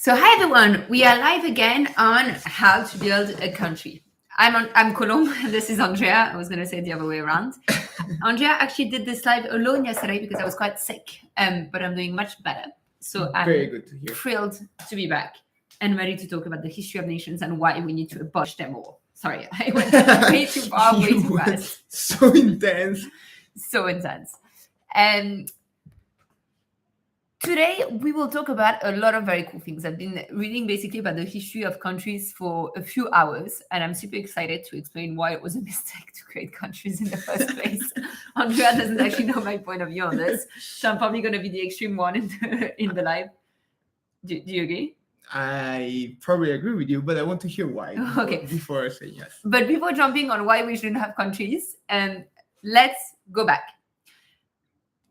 So hi everyone, we are live again on how to build a country. I'm Colombe, and this is Andrea. I was going to say the other way around. Andrea actually did this live alone yesterday because I was quite sick, but I'm doing much better. So I'm very good to hear. Thrilled to be back and ready to talk about the history of nations and why we need to abolish them all. Sorry, I went way too far, way too fast. So intense. So intense. Today, we will talk about a lot of very cool things. I've been reading basically about the history of countries for a few hours, and I'm super excited to explain why it was a mistake to create countries in the first place. Andrea doesn't actually know my point of view on this, so I'm probably going to be the extreme one in the live. Do you agree? I probably agree with you, but I want to hear why before I say yes. But before jumping on why we shouldn't have countries, let's go back.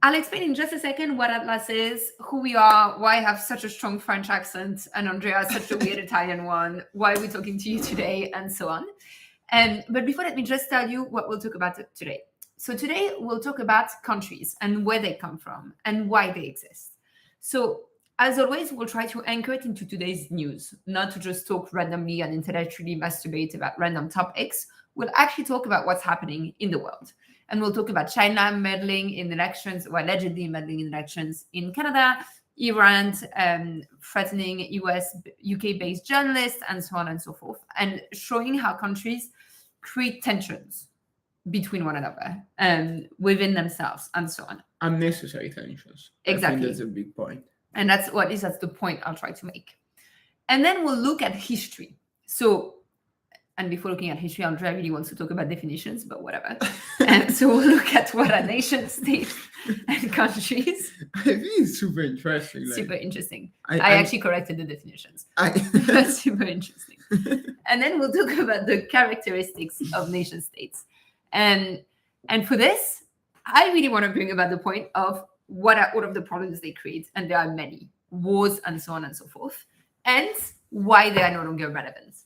I'll explain in just a second what Atlas is, who we are, why I have such a strong French accent, and Andrea has such a weird Italian one, why we're talking to you today, and so on. But before, let me just tell you what we'll talk about today. So today, we'll talk about countries and where they come from and why they exist. So as always, we'll try to anchor it into today's news, not to just talk randomly and intellectually masturbate about random topics. We'll actually talk about what's happening in the world. And we'll talk about China meddling in elections, or allegedly meddling in elections in Canada, Iran threatening UK-based journalists, and so on and so forth, and showing how countries create tensions between one another, within themselves, and so on. Unnecessary tensions. Exactly. I think that's a big point. And that's the point I'll try to make. And then we'll look at history. And before looking at history, Andrea really wants to talk about definitions, but whatever. And so we'll look at what are nation states and countries. I think it's super interesting. Super interesting. I actually corrected the definitions. That's super interesting. And then we'll talk about the characteristics of nation states. And for this, I really want to bring about the point of what are all of the problems they create. And there are many. Wars and so on and so forth. And why they are no longer relevant.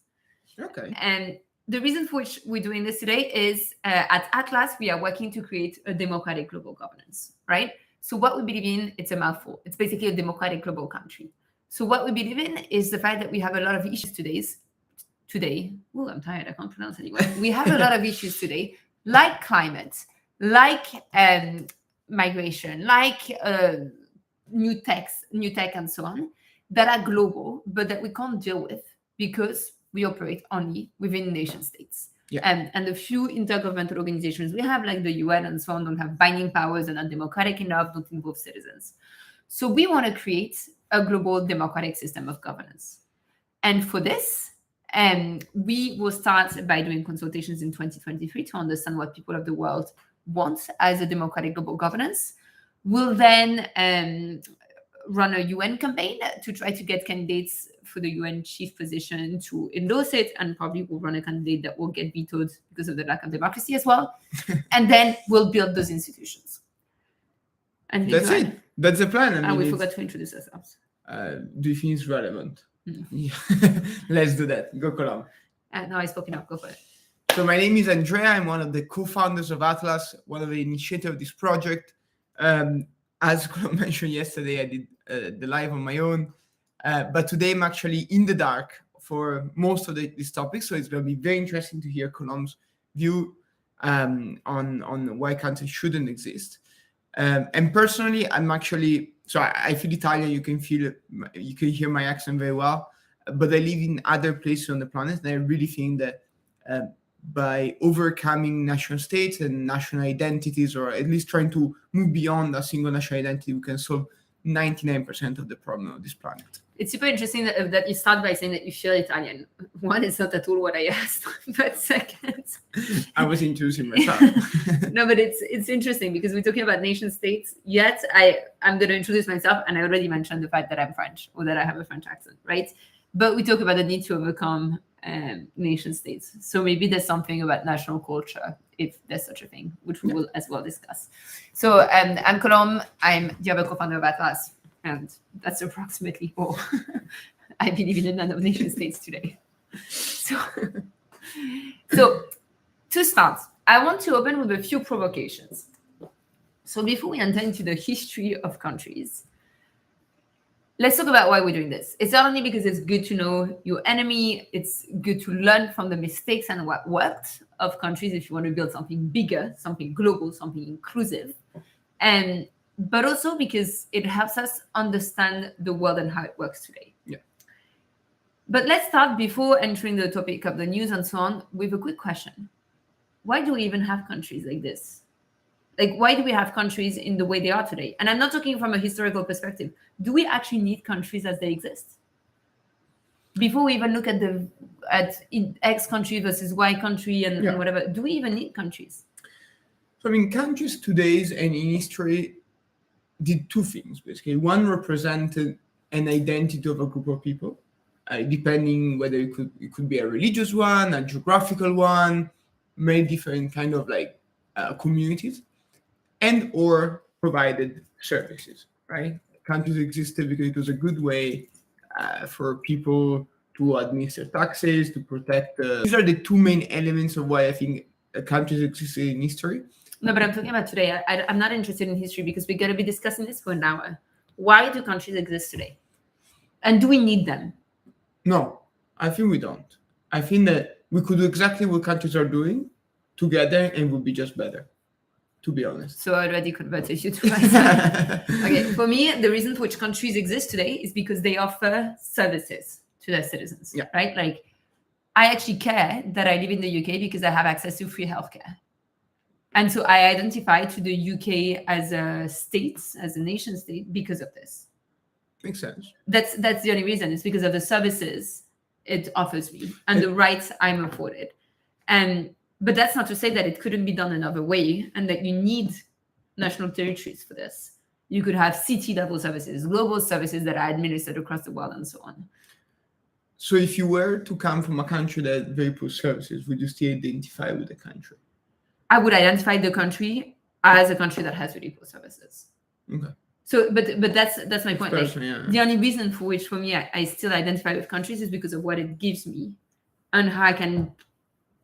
Okay. And the reason for which we're doing this today is at Atlas, we are working to create a democratic global governance, right? So what we believe in, it's a mouthful. It's basically a democratic global country. So what we believe in is the fact that we have a lot of issues today. Oh, I'm tired. I can't pronounce anymore. We have a lot of issues today, like climate, like migration, like new tech and so on, that are global, but that we can't deal with because we operate only within nation states. Yeah. And the few intergovernmental organizations we have, like the UN and so on, don't have binding powers and are democratic enough, don't involve citizens. So we want to create a global democratic system of governance. And for this, we will start by doing consultations in 2023 to understand what people of the world want as a democratic global governance. We'll then run a UN campaign to try to get candidates for the UN chief position to endorse it, and probably we'll run a candidate that will get vetoed because of the lack of democracy as well. And then we'll build those institutions. And that's it. That's the plan. And we forgot to introduce ourselves. Do you think it's relevant? Yeah. Let's do that. Go Colombe. No, I spoke enough. Go for it. So my name is Andrea. I'm one of the co-founders of Atlas, one of the initiators of this project. As Colombe mentioned yesterday, I did the live on my own. But today I'm actually in the dark for most of these topics. So it's going to be very interesting to hear Colombe's view on why countries shouldn't exist. And personally, I feel Italian. You can hear my accent very well. But I live in other places on the planet. And I really think that by overcoming national states and national identities, or at least trying to move beyond a single national identity, we can solve 99% of the problem of this planet. It's super interesting that you start by saying that you feel Italian. One, it's not at all what I asked, but second, I was introducing myself. No, but it's interesting because we're talking about nation states. Yet I'm going to introduce myself, and I already mentioned the fact that I'm French or that I have a French accent, right? But we talk about the need to overcome nation states. So maybe there's something about national culture, if there's such a thing, which we will as well discuss. So I'm Colombe. I'm the other co-founder of Atlas, and that's approximately all. I believe in the none of nation states today. So to start, I want to open with a few provocations. So before we enter into the history of countries, let's talk about why we're doing this. It's not only because it's good to know your enemy, it's good to learn from the mistakes and what worked of countries if you want to build something bigger, something global, something inclusive. But also because it helps us understand the world and how it works today. Yeah. But let's start, before entering the topic of the news and so on, with a quick question. Why do we even have countries like this? Like, why do we have countries in the way they are today? And I'm not talking from a historical perspective. Do we actually need countries as they exist? Before we even look at X country versus Y country and whatever, do we even need countries? So, I mean, countries today and in history did two things, basically. One represented an identity of a group of people, depending whether it could be a religious one, a geographical one, many different kind of like communities, and or provided services, right? Countries existed because it was a good way for people to administer taxes, to protect. These are the two main elements of why I think countries existed in history. No, but I'm talking about today. I'm not interested in history because we're going to be discussing this for an hour. Why do countries exist today? And do we need them? No, I think we don't. I think that we could do exactly what countries are doing together and would be just better, to be honest. So I already converted you to my side. Okay, for me, the reason for which countries exist today is because they offer services to their citizens, right? Like, I actually care that I live in the UK because I have access to free healthcare. And so I identify to the UK as a state, as a nation state, because of this. Makes sense. That's the only reason. It's because of the services it offers me and the rights I'm afforded. But that's not to say that it couldn't be done another way and that you need national territories for this. You could have city-level services, global services that are administered across the world and so on. So if you were to come from a country that had very poor services, would you still identify with the country? I would identify the country as a country that has really poor services. Okay. So, but that's my point. Like, the only reason for which, for me, I still identify with countries is because of what it gives me and how I can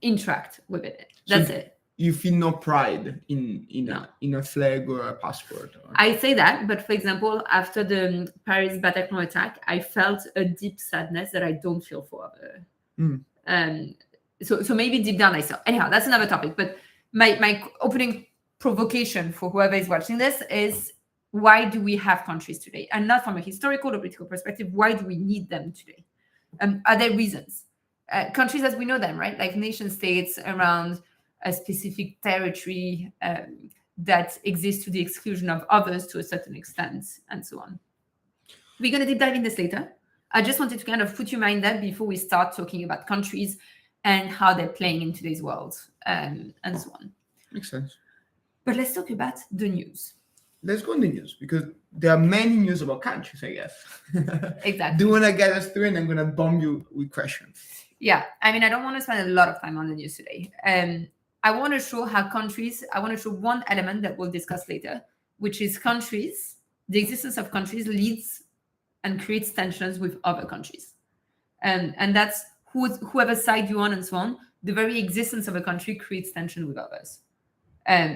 interact with it. That's it. You feel no pride in a flag or a passport? Or... I say that, but for example, after the Paris Bataclan attack, I felt a deep sadness that I don't feel for other. So maybe deep down I saw. Anyhow, that's another topic. But my opening provocation for whoever is watching this is, why do we have countries today? And not from a historical or political perspective, why do we need them today? Are there reasons? Countries as we know them, right? Like nation states around a specific territory that exists to the exclusion of others to a certain extent, and so on. We're going to deep dive in this later. I just wanted to kind of put your mind there before we start talking about countries and how they're playing in today's world, and so on. Makes sense. But let's talk about the news. Let's go on the news, because there are many news about countries, I guess. Exactly. Do you want to get us through, and I'm going to bomb you with questions? Yeah. I mean, I don't want to spend a lot of time on the news today. I want to show how countries, I want to show one element that we'll discuss later, which is countries, the existence of countries leads and creates tensions with other countries. And that's whoever side you're on and so on, the very existence of a country creates tension with others.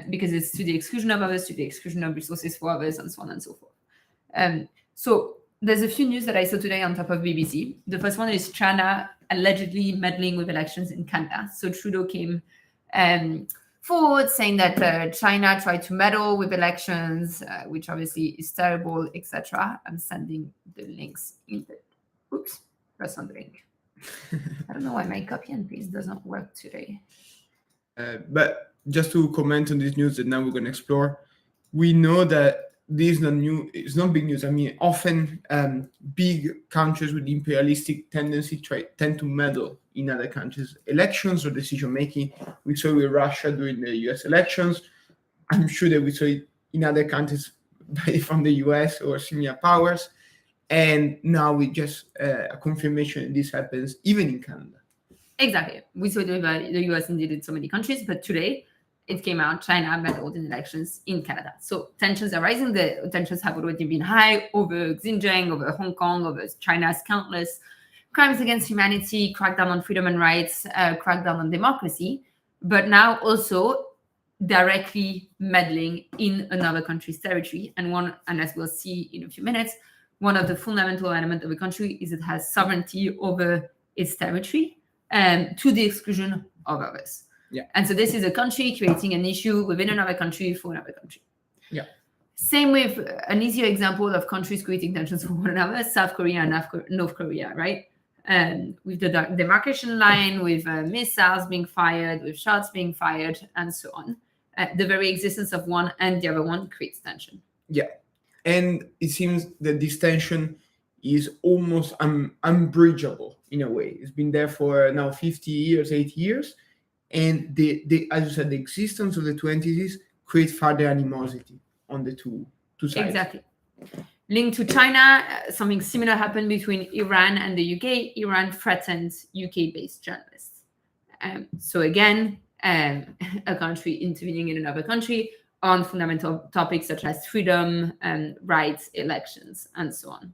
Because it's to the exclusion of others, to the exclusion of resources for others, and so on and so forth. So there's a few news that I saw today on top of BBC. The first one is China allegedly meddling with elections in Canada. So Trudeau came forward saying that China tried to meddle with elections, which obviously is terrible, etc. I'm sending the links in the... Oops, press on the link. I don't know why my copy and paste doesn't work today. But just to comment on this news that now we're going to explore, we know that this is not new. It's not big news. I mean, often big countries with imperialistic tendency tend to meddle in other countries' elections or decision making. We saw with Russia during the US elections. I'm sure that we saw it in other countries from the US or similar powers. And now we just a confirmation that this happens even in Canada. Exactly. We saw the US indeed in so many countries, but today it came out China meddled in elections in Canada. So tensions are rising. The tensions have already been high over Xinjiang, over Hong Kong, over China's countless crimes against humanity, crackdown on freedom and rights, crackdown on democracy, but now also directly meddling in another country's territory. And as we'll see in a few minutes, one of the fundamental elements of a country is it has sovereignty over its territory to the exclusion of others. Yeah. And so this is a country creating an issue within another country for another country. Yeah. Same with an easier example of countries creating tensions for one another, South Korea and North Korea, right? With the demarcation line, with missiles being fired, with shots being fired, and so on. The very existence of one and the other one creates tension. Yeah. And it seems that this tension is almost unbridgeable in a way. It's been there for now 50 years, 80 years. And as you said, the existence of the two entities creates further animosity on the two sides. Exactly. Linked to China, something similar happened between Iran and the UK. Iran threatened UK-based journalists. So again, a country intervening in another country on fundamental topics such as freedom, rights, elections, and so on.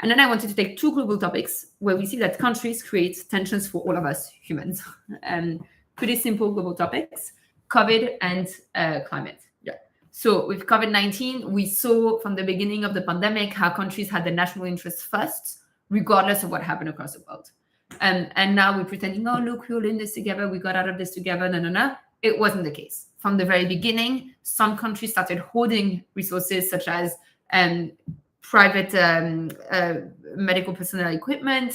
And then I wanted to take two global topics where we see that countries create tensions for all of us humans. Pretty simple global topics, COVID and climate. Yeah. So with COVID-19, we saw from the beginning of the pandemic how countries had the national interests first, regardless of what happened across the world. And now we're pretending, oh, look, we're all in this together. We got out of this together. No. It wasn't the case. From the very beginning, some countries started hoarding resources such as private medical personnel equipment,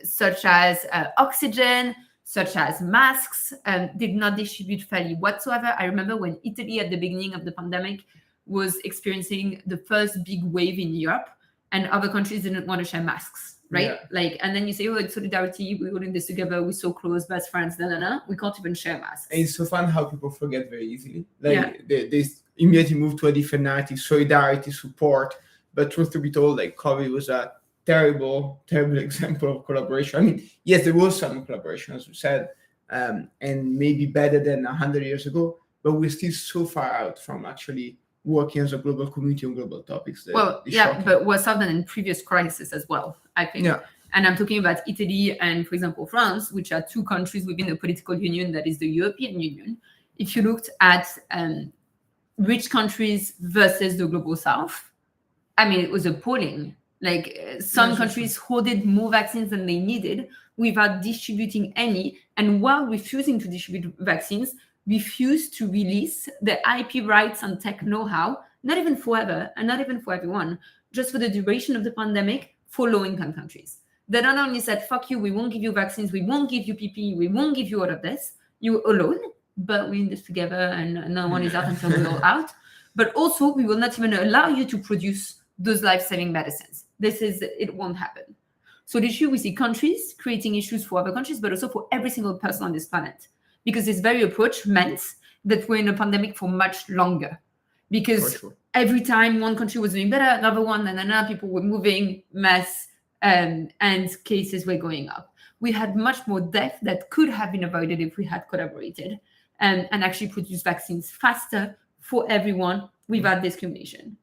such as oxygen, such as masks, did not distribute fairly whatsoever. I remember when Italy at the beginning of the pandemic was experiencing the first big wave in Europe and other countries didn't want to share masks, right? Yeah. And then you say, oh, it's solidarity, we're all in this together, we're so close, best friends, we can't even share masks. And it's so fun how people forget very easily. They immediately move to a different narrative, solidarity, support. But truth to be told, COVID was a terrible example of collaboration. I mean, yes, there was some collaboration, as you said, and maybe better than 100 years ago, but we're still so far out from actually working as a global community on global topics. But what's happened in previous crises as well, I think. Yeah. And I'm talking about Italy and, for example, France, which are two countries within the political union that is the European Union. If you looked at rich countries versus the global South, I mean, it was appalling. Some countries hoarded more vaccines than they needed without distributing any. And while refusing to distribute vaccines, refused to release the IP rights and tech know-how, not even forever and not even for everyone, just for the duration of the pandemic for low-income countries. They not only said, fuck you, we won't give you vaccines, we won't give you PPE, we won't give you all of this, you're alone, but we're in this together and no one is out until we're all out. But also, we will not even allow you to produce those life-saving medicines. It won't happen. So this year we see countries creating issues for other countries, but also for every single person on this planet. Because this very approach meant that we're in a pandemic for much longer. Because every time one country was doing better, another one, and another people were moving, mass, and cases were going up. We had much more death that could have been avoided if we had collaborated and actually produced vaccines faster for everyone without discrimination.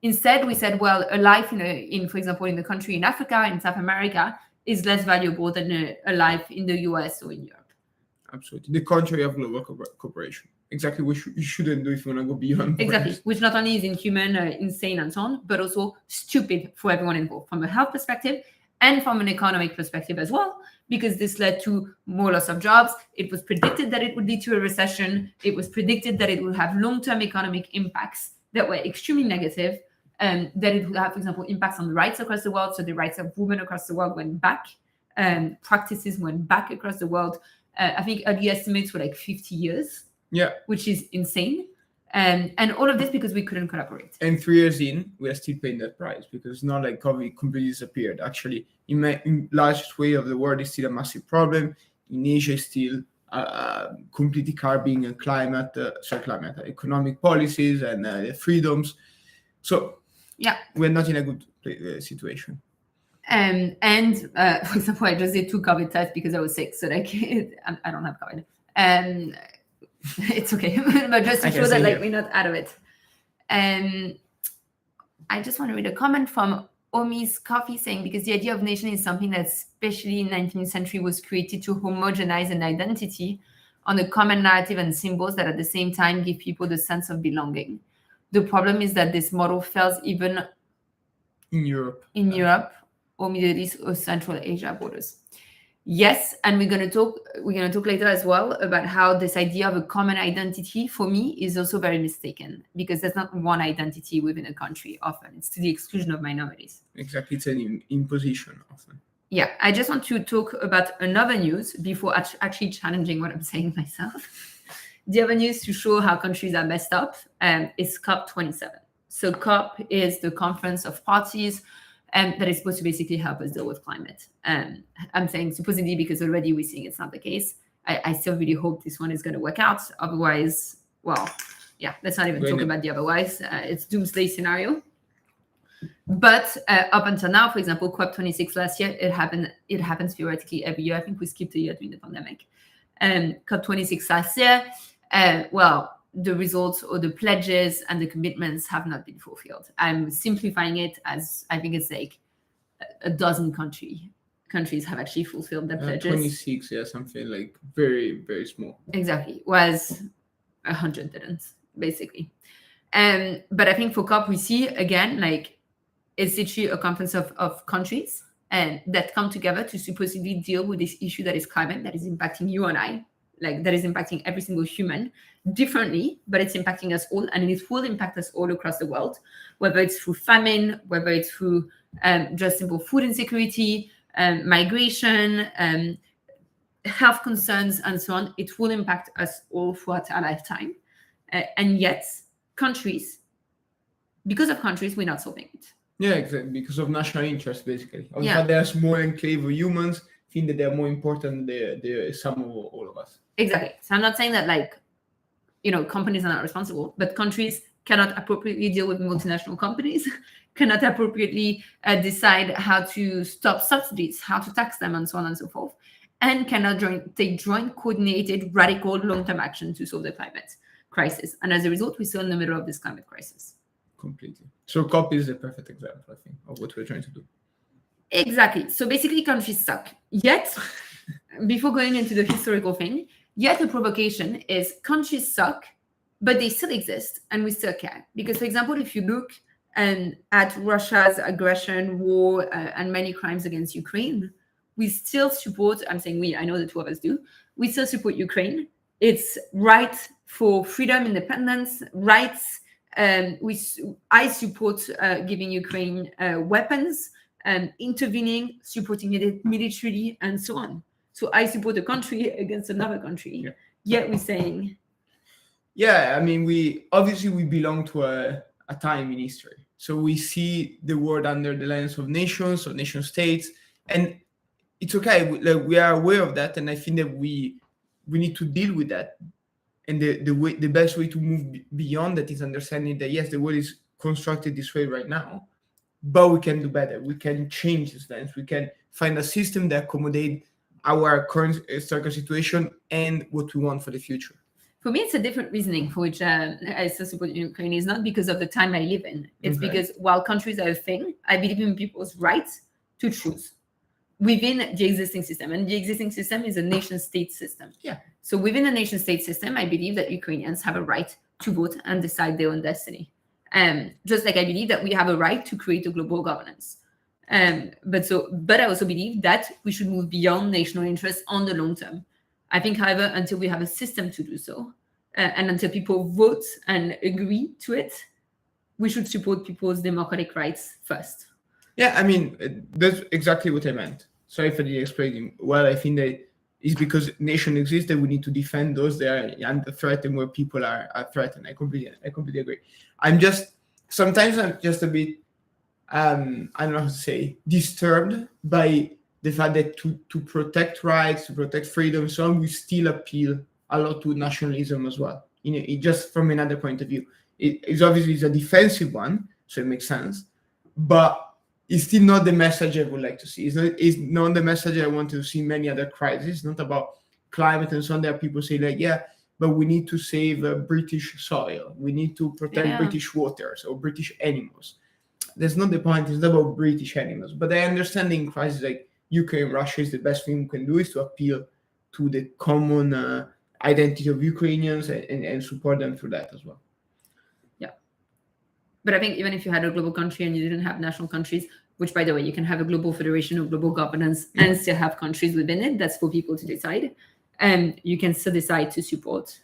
Instead, we said, well, a life for example, in the country in Africa, in South America, is less valuable than a life in the US or in Europe. Absolutely. The contrary of global cooperation. Exactly what you shouldn't do if you want to go beyond. Exactly. Which not only is inhuman, insane, and so on, but also stupid for everyone involved from a health perspective and from an economic perspective as well, because this led to more loss of jobs. It was predicted that it would lead to a recession. It was predicted that it would have long-term economic impacts that were extremely negative. That it would have, for example, impacts on the rights across the world. So the rights of women across the world went back. Practices went back across the world. I think early estimates were 50 years. Yeah. Which is insane. And all of this because we couldn't collaborate. And 3 years in, we are still paying that price because it's not like COVID completely disappeared. Actually, in largest way of the world, is still a massive problem. In Asia, is still completely curbing economic policies and freedoms. So we're not in a good situation. And for example, I just did 2 COVID tests because I was sick, so I don't have COVID. It's okay, but just to show that we're not out of it. I just want to read a comment from Omi's Coffee saying, because the idea of nation is something that especially in the 19th century was created to homogenize an identity on a common narrative and symbols that at the same time give people the sense of belonging. The problem is that this model fails even in Europe. Europe or Middle East or Central Asia borders. Yes, and we're gonna talk later as well about how this idea of a common identity for me is also very mistaken, because there's not one identity within a country often. It's to the exclusion of minorities. Exactly, it's an imposition often. Yeah, I just want to talk about another news before actually challenging what I'm saying myself. The other news to show how countries are messed up is COP27. So COP is the conference of parties that is supposed to basically help us deal with climate. I'm saying supposedly because already we're seeing it's not the case. I still really hope this one is going to work out. Otherwise, well, yeah, let's not even talk about the otherwise. It's doomsday scenario. But up until now, for example, COP26 last year, it happens theoretically every year. I think we skipped a year during the pandemic. COP26 last year, well, the results or the pledges and the commitments have not been fulfilled. I'm simplifying it as I think it's like a dozen countries have actually fulfilled their pledges. 26, yeah, something like very, very small. Exactly. Whereas 100 didn't, basically. But I think for COP, we see, again, like, it's literally a conference of countries that come together to supposedly deal with this issue that is climate, that is impacting you and I, like that is impacting every single human differently, but it's impacting us all, and it will impact us all across the world, whether it's through famine, whether it's through just simple food insecurity, migration, health concerns, and so on. It will impact us all throughout our lifetime. And yet, because of countries, we're not solving it. Yeah, exactly. Because of national interest, basically. In fact, there are small enclave of humans think that they are more important than the sum of all of us. Exactly. So I'm not saying that, like, companies are not responsible, but countries cannot appropriately deal with multinational companies, cannot appropriately decide how to stop subsidies, how to tax them, and so on and so forth, and cannot take joint, coordinated, radical, long-term action to solve the climate crisis. And as a result, we're still in the middle of this climate crisis. Completely. So COP is the perfect example, I think, of what we're trying to do. Exactly. So basically, countries suck. Yet, before going into the historical thing, yet the provocation is countries suck, but they still exist and we still care. Because, for example, if you look at Russia's aggression, war, and many crimes against Ukraine, we still support, I'm saying we, I know the two of us do, we still support Ukraine. It's right for freedom, independence, rights. I support giving Ukraine weapons, intervening, supporting it militarily, and so on. So I support a country against another country. Yeah. Yet we're saying... Yeah, I mean, we belong to a time in history. So we see the world under the lens of nations, of nation states, and it's okay. We are aware of that, and I think that we need to deal with that. And the best way to move beyond that is understanding that, yes, the world is constructed this way right now, but we can do better. We can change this lens. We can find a system that accommodates our current historical situation and what we want for the future. For me, it's a different reasoning for which I still support Ukraine. It's not because of the time I live in. It's because while countries are a thing, I believe in people's rights to choose within the existing system. And the existing system is a nation-state system. Yeah. So within a nation-state system, I believe that Ukrainians have a right to vote and decide their own destiny. Just like I believe that we have a right to create a global governance. But I also believe that we should move beyond national interests on the long term. I think, however, until we have a system to do so, and until people vote and agree to it, we should support people's democratic rights first. Yeah, I mean, that's exactly what I meant. Sorry for the explaining. Well, I think that it's because nation exists that we need to defend those that are under threat and where people are threatened. I completely agree. Sometimes I'm just a bit, I don't know how to say, disturbed by the fact that to protect rights, to protect freedom, so on, we still appeal a lot to nationalism as well. Just from another point of view, it's obviously a defensive one, so it makes sense, but it's still not the message I would like to see. It's not the message I want to see in many other crises. It's not about climate and so on. There are people say like, yeah, but we need to save British soil. We need to protect British waters or British animals. That's not the point. It's not about British animals. But I understand in crises like Ukraine, Russia is the best thing we can do is to appeal to the common identity of Ukrainians and support them through that as well. Yeah. But I think even if you had a global country and you didn't have national countries, which by the way, you can have a global federation of global governance and still have countries within it. That's for people to decide. And you can still decide to support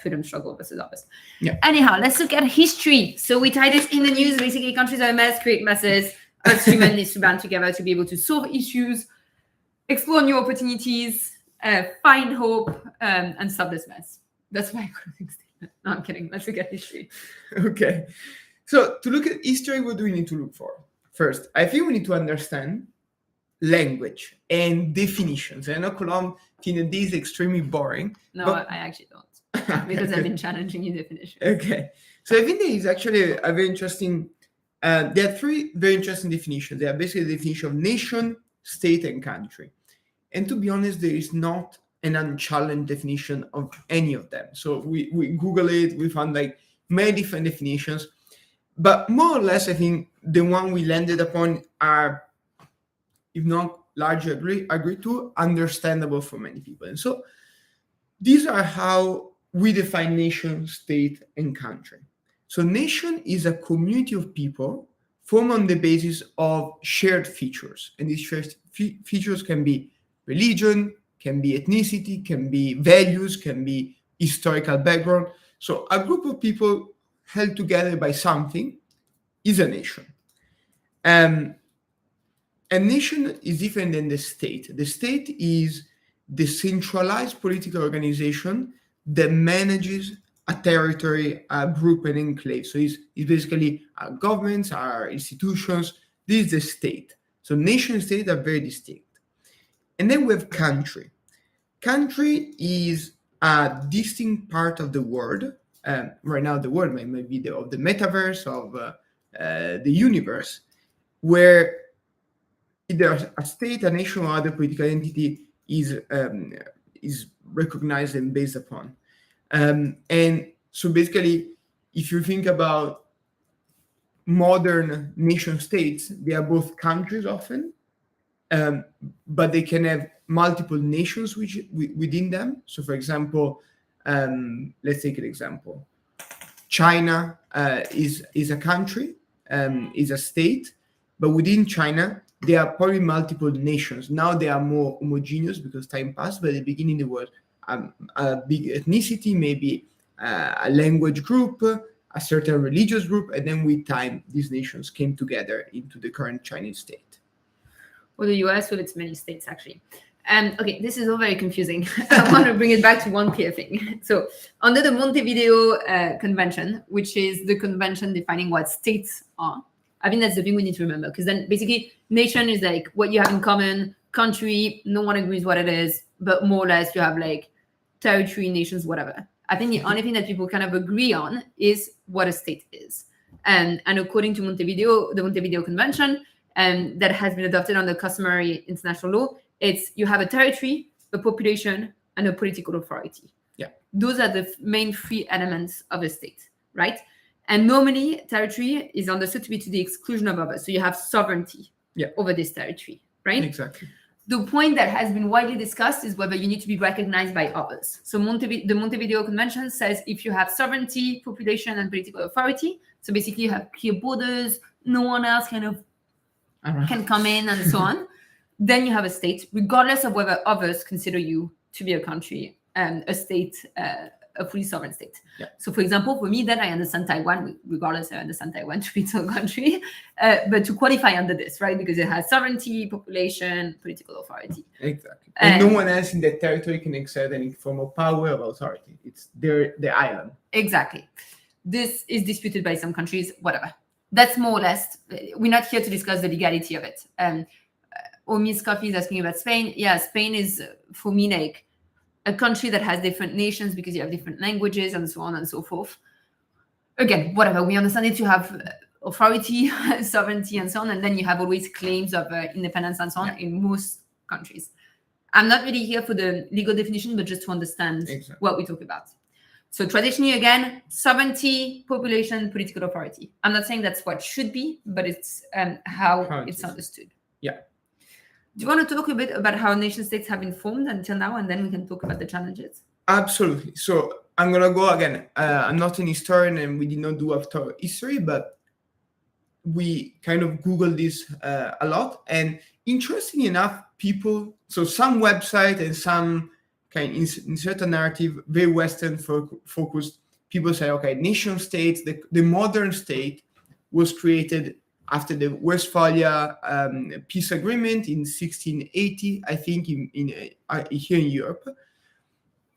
freedom struggle versus others. Yeah. Anyhow, let's look at history. So we tied it in the news. Basically, countries are a mess, create messes, but human needs to band together to be able to solve issues, explore new opportunities, find hope, and stop this mess. That's my closing statement. No, I'm kidding. Let's look at history. Okay. So to look at history, what do we need to look for? First, I think we need to understand language and definitions. I know Colombe find this extremely boring. No, I actually don't, because I've been challenging your definition. Okay. So I think there is actually a very interesting, there are three very interesting definitions. They are basically the definition of nation, state, and country. And to be honest, there is not an unchallenged definition of any of them. So we Google it, we found like many different definitions. But more or less, I think the one we landed upon are, if not largely agreed to, understandable for many people. And so these are how we define nation, state, and country. So nation is a community of people formed on the basis of shared features. And these shared features can be religion, can be ethnicity, can be values, can be historical background. So a group of people held together by something is a nation. A nation is different than the state. The state is the centralized political organization that manages a territory, a group, an enclave. So it's basically our governments, our institutions. This is the state. So nation and state are very distinct. And then we have country. Country is a distinct part of the world. Right now, the world might be of the metaverse, of the universe, where either a state, a nation, or other political entity is recognized and based upon. And so basically, if you think about modern nation states, they are both countries often, but they can have multiple nations within them. So for example, let's take an example. China is a country, is a state, but within China, there are probably multiple nations. Now they are more homogeneous because time passed, but at the beginning there was a big ethnicity, maybe a language group, a certain religious group, and then with time, these nations came together into the current Chinese state. Or the US with its many states, actually. Okay, this is all very confusing. I want to bring it back to one clear thing. So under the Montevideo Convention, which is the convention defining what states are, I think that's the thing we need to remember, because then basically nation is like what you have in common, country, no one agrees what it is, but more or less you have like territory, nations, whatever. I think the only thing that people kind of agree on is what a state is. And according to Montevideo, the Montevideo Convention, that has been adopted under customary international law, it's you have a territory, a population, and a political authority. Yeah. Those are the main three elements of a state, right? And normally, territory is understood to be to the exclusion of others. So you have sovereignty over this territory, right? Exactly. The point that has been widely discussed is whether you need to be recognized by others. So the Montevideo Convention says if you have sovereignty, population, and political authority, so basically you have clear borders, no one else can come in and so on, then you have a state, regardless of whether others consider you to be a country, a state, a fully sovereign state. Yeah. So for example, for me, then I understand Taiwan, regardless I understand Taiwan to be a country, but to qualify under this, right? Because it has sovereignty, population, political authority. Exactly. And no one else in that territory can exert any form of power or authority. It's the island. Exactly. This is disputed by some countries, whatever. That's more or less, we're not here to discuss the legality of it. Miss Coffee is asking about Spain. Yeah, Spain is, for me, like a country that has different nations because you have different languages and so on and so forth. Again, whatever, we understand it to have authority, sovereignty, and so on, and then you have always claims of independence and so on in most countries. I'm not really here for the legal definition, but just to understand what we talk about. So traditionally, again, sovereignty, population, political authority. I'm not saying that's what should be, but it's how it's understood. Yeah. Do you want to talk a bit about how nation states have been formed until now, and then we can talk about the challenges? Absolutely. So I'm going to go again. I'm not an historian, and we did not do a thorough history, but we kind of Google this a lot, and interesting enough, so some website and some kind insert a narrative, very Western focused. People say, okay, nation states, the modern state was created after the Westphalia peace agreement in 1680, I think, here in Europe.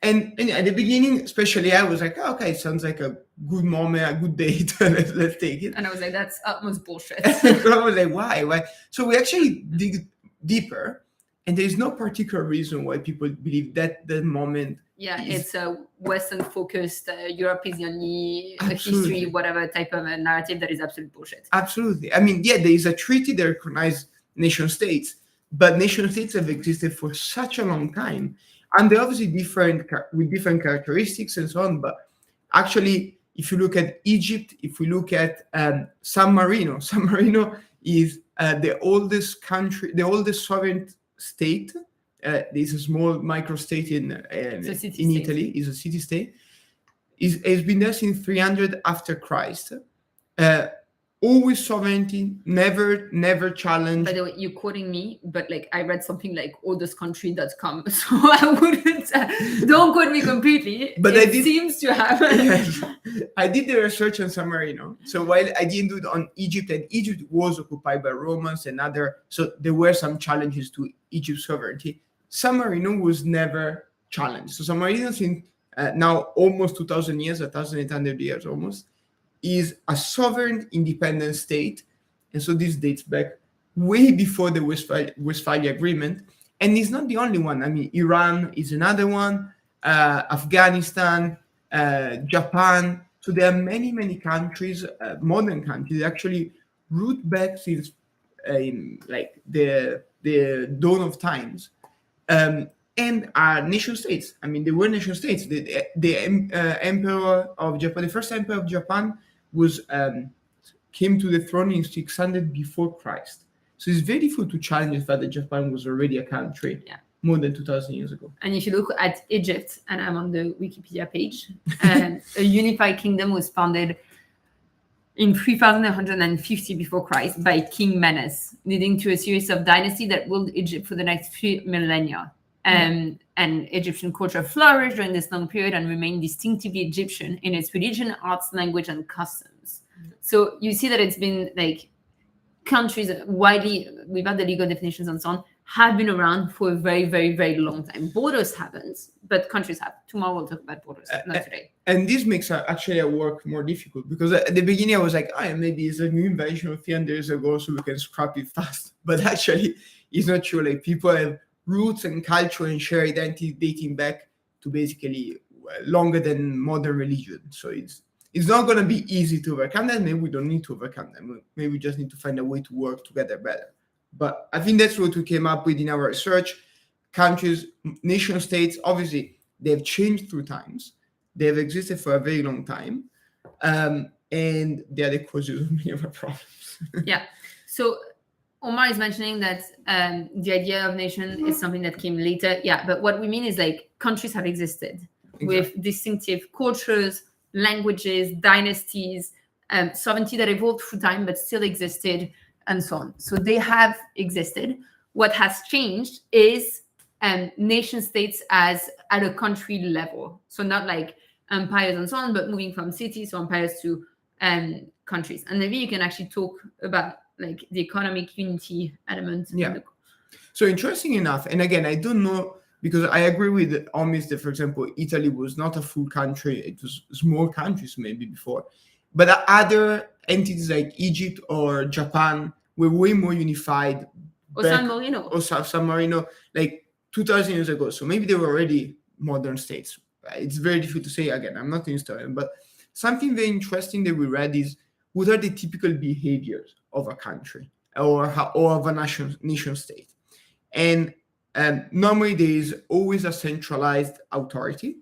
And at the beginning, especially, I was like, oh, okay, sounds like a good moment, a good date. let's take it. And I was like, that's utmost bullshit. So I was like, why? So we actually dig deeper, and there's no particular reason why people believe that the moment. Yeah, it's a Western-focused, Europe is the only history, whatever type of a narrative that is absolute bullshit. Absolutely. I mean, yeah, there is a treaty that recognizes nation states, but nation states have existed for such a long time. And they're obviously different with different characteristics and so on. But actually, if you look at Egypt, if we look at San Marino is the oldest country, the oldest sovereign state. There's a small microstate in Italy. Is a city state. Has been there since 300 after Christ. Always sovereignty, never challenged. By the way, you're quoting me, but like I read something like oldestcountry.com, so I wouldn't. Don't quote me completely. But it seems to have. Yes, I did the research on San Marino. So while I didn't do it on Egypt, and Egypt was occupied by Romans and so there were some challenges to Egypt's sovereignty. San Marino was never challenged. So San Marino, since now almost 2,000 years, 1,800 years almost, is a sovereign independent state. And so this dates back way before the Westphalia Agreement. And it's not the only one. I mean, Iran is another one, Afghanistan, Japan. So there are many countries, modern countries, that actually root back since like the dawn of times, and are nation states. I mean, they were nation states. The emperor of Japan, the first emperor of Japan, came to the throne in 600 before Christ. So it's very difficult to challenge the fact that Japan was already a country more than 2,000 years ago. And if you look at Egypt, and I'm on the Wikipedia page, a unified kingdom was founded in 3150 before Christ by King Menes, leading to a series of dynasties that ruled Egypt for the next 3 millennia. And Egyptian culture flourished during this long period and remained distinctively Egyptian in its religion, arts, language, and customs. So you see that it's been like countries widely, without the legal definitions and so on, have been around for a very, very, very long time. Borders haven't, but countries have. Tomorrow we'll talk about borders, not today. And this makes actually our work more difficult, because at the beginning I was like, maybe it's a new invention of 300 years ago, so we can scrap it fast. But actually, it's not true. Like, people have roots and culture and shared identity dating back to basically longer than modern religion. So it's not going to be easy to overcome that. Maybe we don't need to overcome them. Maybe we just need to find a way to work together better. But I think that's what we came up with in our research. Countries, nation states, obviously, they've changed through times. They've existed for a very long time. And they are the causes of many of our problems. Yeah. So Omar is mentioning that the idea of nation is something that came later. Yeah, but what we mean is like countries have existed with distinctive cultures, languages, dynasties, sovereignty that evolved through time but still existed, and so on. So they have existed. What has changed is nation states as at a country level. So not like empires and so on, but moving from cities to empires to countries. And maybe you can actually talk about like the economic unity element. Yeah. So interesting enough, and again, I don't know, because I agree with Omis that, for example, Italy was not a full country. It was small countries maybe before. But other entities like Egypt or Japan were way more unified. Or San Marino. Or San Marino, like 2,000 years ago. So maybe they were already modern states. It's very difficult to say. Again, I'm not an historian. But something very interesting that we read is, what are the typical behaviors of a country or of a nation state? And normally there is always a centralized authority.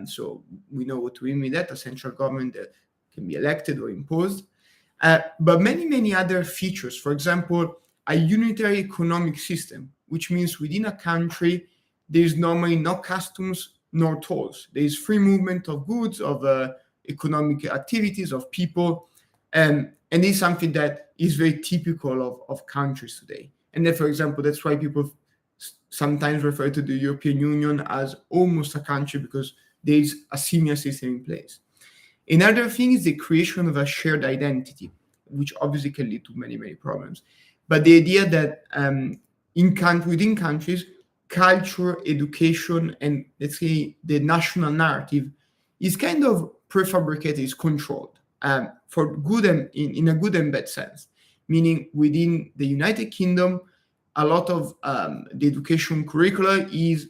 So we know what we mean by that, a central government that can be elected or imposed. But many other features. For example, a unitary economic system, which means within a country, there is normally no customs nor tolls. There is free movement of goods, of economic activities, of people. And And this is something that is very typical of countries today. And then, for example, that's why people sometimes refer to the European Union as almost a country, because there is a similar system in place. Another thing is the creation of a shared identity, which obviously can lead to many, many problems. But the idea that within countries, culture, education, and let's say the national narrative is kind of prefabricated, is controlled for good and in a good and bad sense. Meaning within the United Kingdom, a lot of the education curricula is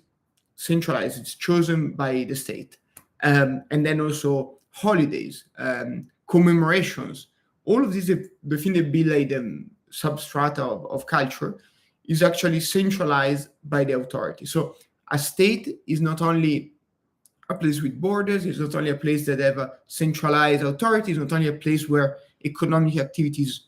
centralized, it's chosen by the state. And then also holidays, commemorations, all of these, the thing that build like the substrata of culture, is actually centralized by the authority. So a state is not only a place with borders, it's not only a place that have a centralized authority, it's not only a place where economic activities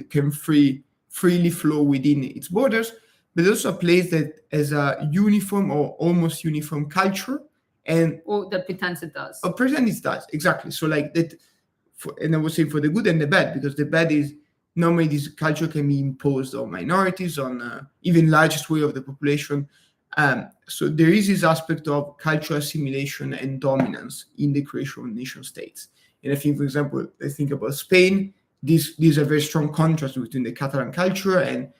can freely flow within its borders, but also a place that has a uniform or almost uniform culture. Or that pretends it does. Or pretends it does, exactly. So like that, and I would say for the good and the bad, because the bad is normally this culture can be imposed on minorities, on even large swathe of the population. So there is this aspect of cultural assimilation and dominance in the creation of nation states. And I think, for example, I think about Spain, these are very strong contrast between the Catalan culture and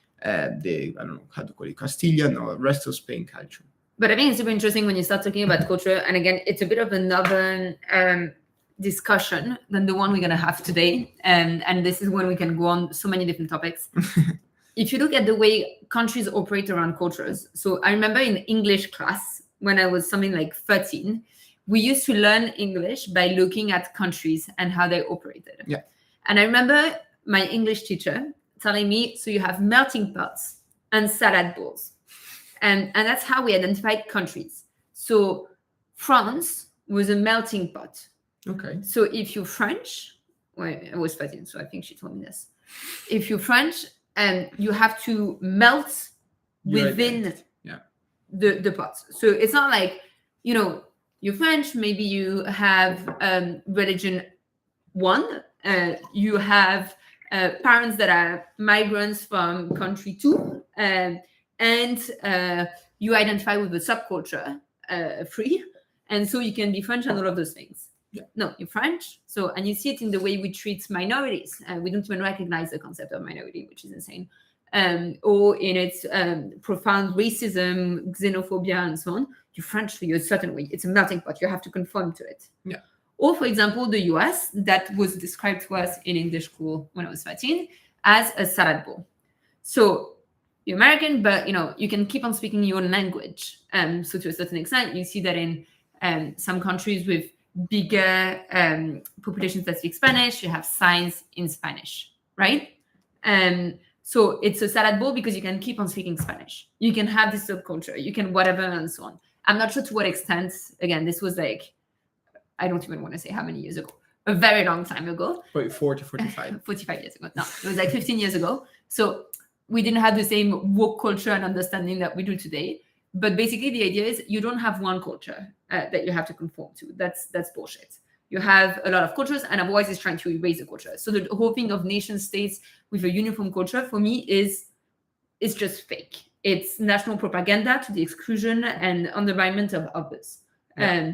the, I don't know how to call it, Castilian or rest of Spain culture. But I think it's super interesting when you start talking about culture. And again, it's a bit of another discussion than the one we're going to have today. And this is when we can go on so many different topics. If you look at the way countries operate around cultures. So I remember in English class, when I was something like 13, we used to learn English by looking at countries and how they operated. Yeah. And I remember my English teacher telling me, so you have melting pots and salad bowls. And that's how we identified countries. So France was a melting pot. Okay. So if you're French, well, I was 13, so I think she told me this. If you're French, you have to melt within the pots. So it's not like, you're French, maybe you have religion 1, you have parents that are migrants from country 2, and you identify with the subculture 3, and so you can be French and all of those things. Yeah. No, you're French. So, and you see it in the way we treat minorities. We don't even recognize the concept of minority, which is insane. Or in its profound racism, xenophobia, and so on. You're French, so you're a certain way. It's a melting pot. You have to conform to it. Yeah. Or, for example, the US, that was described to us in English school when I was 13 as a salad bowl. So you're American, but you can keep on speaking your own language. So to a certain extent, you see that in some countries with bigger populations that speak Spanish, you have signs in Spanish, right? So it's a salad bowl because you can keep on speaking Spanish. You can have this subculture, you can whatever, and so on. I'm not sure to what extent. Again, this was like, I don't even want to say how many years ago. A very long time ago. 40, 45. 45 years ago. No, it was like 15 years ago. So we didn't have the same woke culture and understanding that we do today. But basically, the idea is you don't have one culture that you have to conform to. That's bullshit. You have a lot of cultures, and otherwise it's trying to erase the culture. So the whole thing of nation states with a uniform culture, for me, is just fake. It's national propaganda to the exclusion and underminement of others. Yeah.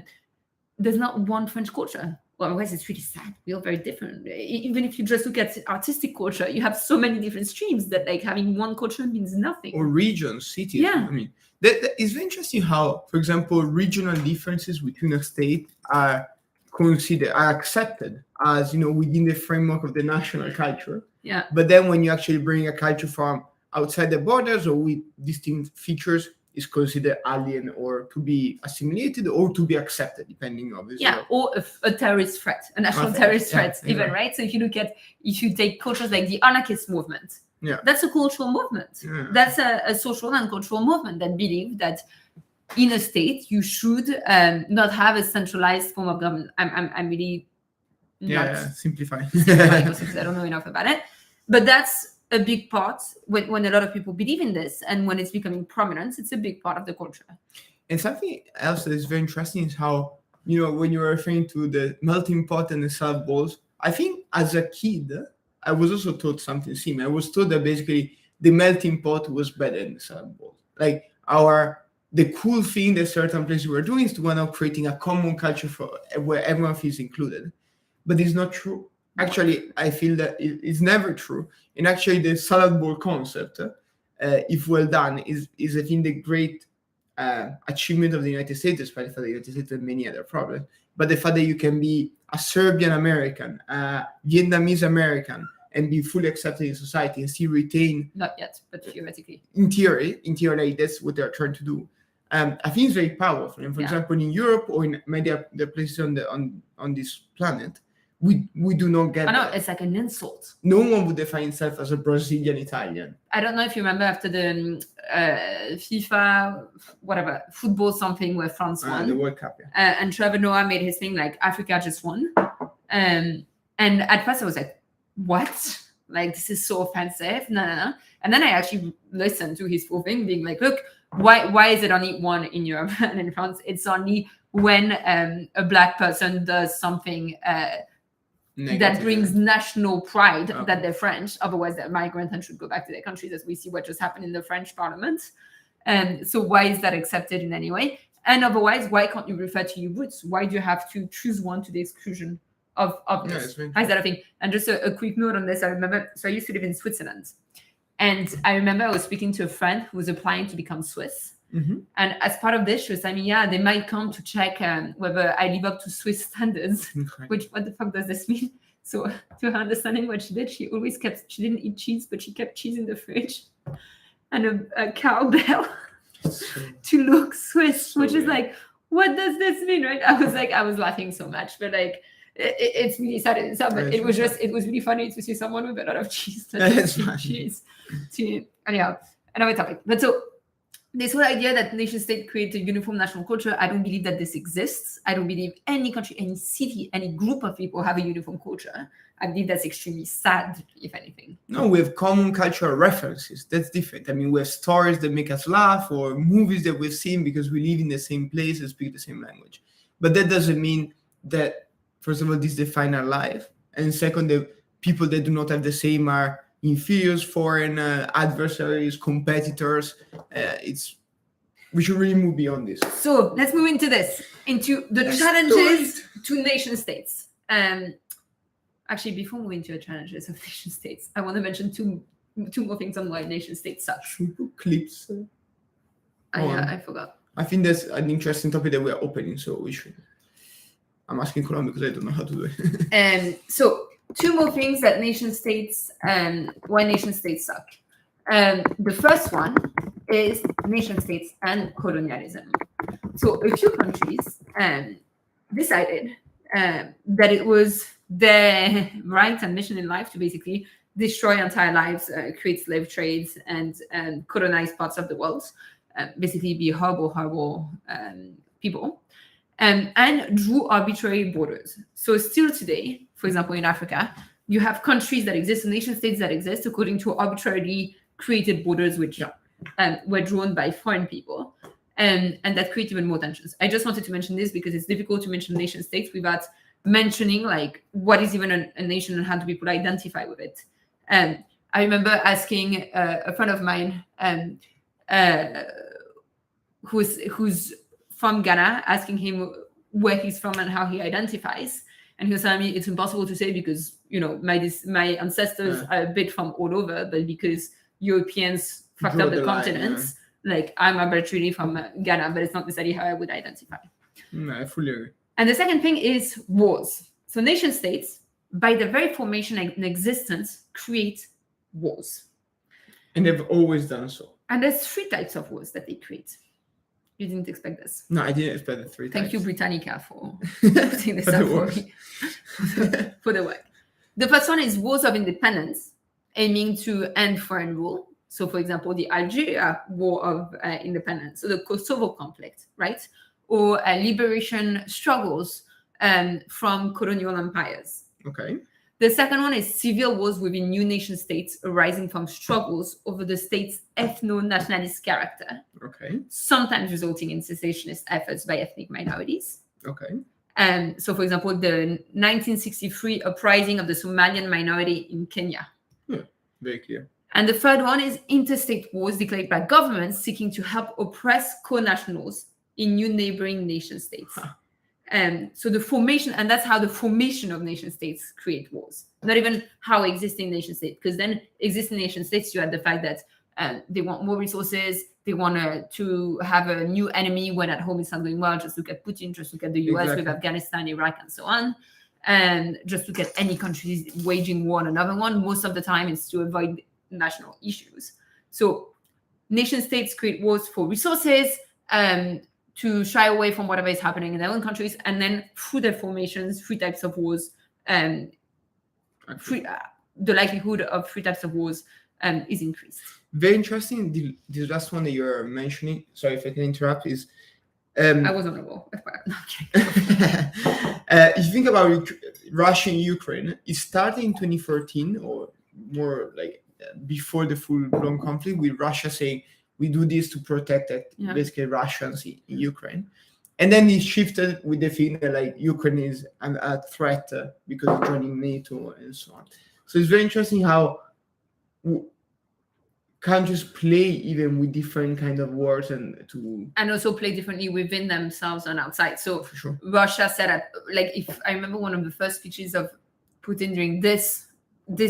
There's not one French culture. Well, otherwise it's really sad. We're all very different. Even if you just look at artistic culture, you have so many different streams that like having one culture means nothing. Or regions, cities. Yeah. I mean, that is very interesting how, for example, regional differences between a state are accepted as, within the framework of the national culture. Yeah. But then when you actually bring a culture from outside the borders or with distinct features, is considered alien or to be assimilated or to be accepted, depending on this. Yeah, or a terrorist threat, a national terrorist threat, even, right? So if you take cultures like the anarchist movement, that's a cultural movement. Yeah. That's a social and cultural movement that believe that in a state you should not have a centralized form of government. I'm really simplifying because I don't know enough about it, but that's a big part when a lot of people believe in this, and when it's becoming prominent, it's a big part of the culture. And something else that is very interesting is how, when you were referring to the melting pot and the salad bowls, I think as a kid, I was also taught something similar. I was told that basically the melting pot was better than the salad bowl. Like the cool thing that certain places were doing is to go out creating a common culture for where everyone feels included. But it's not true. Actually, I feel that it's never true. And actually, the salad bowl concept, if well done, is I think the great achievement of the United States, despite the fact that the United States has many other problems. But the fact that you can be a Serbian American, a Vietnamese American, and be fully accepted in society and still retain. Not yet, but theoretically. In theory, like, that's what they're trying to do. I think it's very powerful. And for example, in Europe or in many other places on this planet, we do not get. I know, it's like an insult. No one would define himself as a Brazilian Italian. I don't know if you remember after the FIFA, whatever, football something where France won. The World Cup, and Trevor Noah made his thing like, Africa just won. And at first I was like, what? Like, this is so offensive. No. And then I actually listened to his full thing being like, look, why is it only one in Europe and in France? It's only when a black person does something that brings national pride that they're French. Otherwise, they're migrant and should go back to their countries, as we see what just happened in the French parliament. So why is that accepted in any way? And otherwise, why can't you refer to your roots? Why do you have to choose one to the exclusion of this? Is that a thing? And just a quick note on this. I remember, so I used to live in Switzerland. And I remember I was speaking to a friend who was applying to become Swiss. Mm-hmm. And as part of this, she was telling me, they might come to check whether I live up to Swiss standards, which, what the fuck does this mean? So to her understanding what she did, she didn't eat cheese, but she kept cheese in the fridge and a cowbell to look Swiss, which is like, what does this mean, right? I was laughing so much, but like, it's really sad in itself, but it was really funny to see someone with a lot of cheese. Anyhow, another topic. But so this whole idea that nation state create a uniform national culture, I don't believe that this exists. I don't believe any country, any city, any group of people have a uniform culture. I believe that's extremely sad, if anything. No, we have common cultural references. That's different. I mean, we have stories that make us laugh or movies that we've seen because we live in the same place and speak the same language. But that doesn't mean that, first of all, this defines our life. And second, the people that do not have the same are inferiors, foreign adversaries, competitors. We should really move beyond this. So let's move into the challenges to nation states. Actually, before moving to the challenges of nation states, I want to mention two more things on why nation states suck. Should we put clips? I forgot. I think that's an interesting topic that we're opening, so we should. I'm asking Colombe because I don't know how to do it. So two more things that nation states, why nation states suck. The first one is nation states and colonialism. So a few countries decided that it was their right and mission in life to basically destroy entire lives, create slave trades, and colonize parts of the world, basically be horrible people. And drew arbitrary borders. So still today, for example, in Africa, you have countries that exist, nation states that exist according to arbitrarily created borders, which were drawn by foreign people, and that create even more tensions. I just wanted to mention this because it's difficult to mention nation states without mentioning like what is even a nation and how do people identify with it. I remember asking a friend of mine who's from Ghana, asking him where he's from and how he identifies. And he was telling me it's impossible to say because, my ancestors are a bit from all over, but because Europeans fucked up the continents, like I'm arbitrarily from Ghana, but it's not necessarily how I would identify. I fully agree. And the second thing is wars. So nation states, by their very formation and existence, create wars. And they've always done so. And there's three types of wars that they create. You didn't expect this. No, I didn't expect the three types. Thank you, Britannica, for putting this up for me. For the work. The first one is wars of independence, aiming to end foreign rule. So, for example, the Algeria War of Independence, so the Kosovo conflict, right? Or liberation struggles from colonial empires. Okay. The second one is civil wars within new nation states arising from struggles over the state's ethno-nationalist character. Okay. Sometimes resulting in secessionist efforts by ethnic minorities. Okay. So, for example, the 1963 uprising of the Somalian minority in Kenya. Very clear. And the third one is interstate wars declared by governments seeking to help oppress co-nationals in new neighboring nation states. So the formation, and that's how the formation of nation states create wars. Not even how existing nation states, because then existing nation states, you had the fact that they want more resources, they want to have a new enemy when at home it's not going well. Just look at Putin, just look at the US with Afghanistan, Iraq, and so on. And just look at any countries waging war on another one. Most of the time it's to avoid national issues. So nation states create wars for resources, to shy away from whatever is happening in their own countries, and then through their formations, three types of wars, the likelihood of three types of wars is increased. Very interesting. The last one that you're mentioning, sorry if I can interrupt, is I was on a roll. No, if you think about Russia and Ukraine, it started in 2014 or more like before the full-blown conflict, with Russia saying we do this to protect basically Russians in Ukraine. And then it shifted with the thing that like Ukraine is a threat because of joining NATO and so on. So it's very interesting how countries play even with different kind of wars and also play differently within themselves and outside. So for sure. Russia set up, like, if I remember one of the first speeches of Putin during this